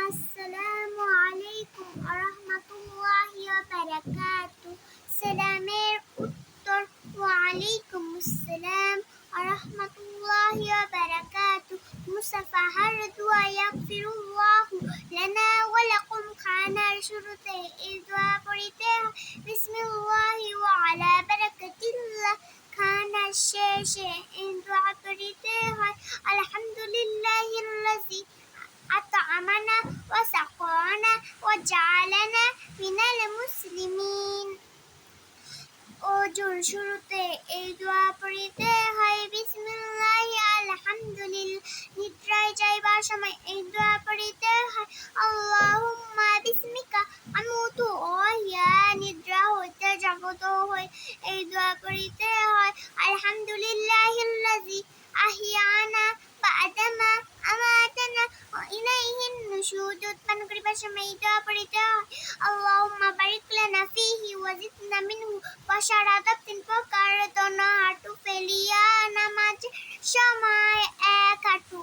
আসসালামু আলাইকুম ওয়া রাহমাতুল্লাহি ওয়া বারাকাতুহু। সালামের উত্তর ওয়া আলাইকুম আসসালাম ওয়া রাহমাতুল্লাহি ওয়া বারাকাতুহু। মুসাফাহার দোয়া ইয়াগফিরুল্লাহু লানা ওয়া লাকুম। খানার শুরুতে এই দোয়া পড়িতে হয় বিসমিল্লাহি ওয়া আলা বারাকাতিল্লাহ। খানার শেষে এই দোয়া পড়িতে হয় আলহামদুলিল্লাহিল্লাযী আত'আমানা ওয়া সাকানা ওয়া জাআলানা মিনাল মুসলিমিন। ওযুর শুরুতে এই দোয়া পড়িতে হয় বিসমিল্লাহি আলহামদুলিল্লাহ। নিদ্রায় যাইবার সময় এই দোয়া পড়িতে হয় আল্লাহুম্মা বিসমিকা আমুতু ওয়া আহইয়া। নিদ্রা হইতে জাগ্রত হয়ে এই দোয়া পড়িতে হয় আলহামদুলিল্লাহিল্লাযী আহিয়ানা বা'দামা আমাতানা ওয়া ইলাইহিন নুশুর। পান করিবার সময় এই দোয়া পড়িতে হয় আল্লাহুম্মা বারিক লানা ফীহি ওয়া জিদনা মিনহু। বসার আদব 3 প্রকার: দোনো হাঁটু ফেলিয়া নামাজের সময় এক হাঁটু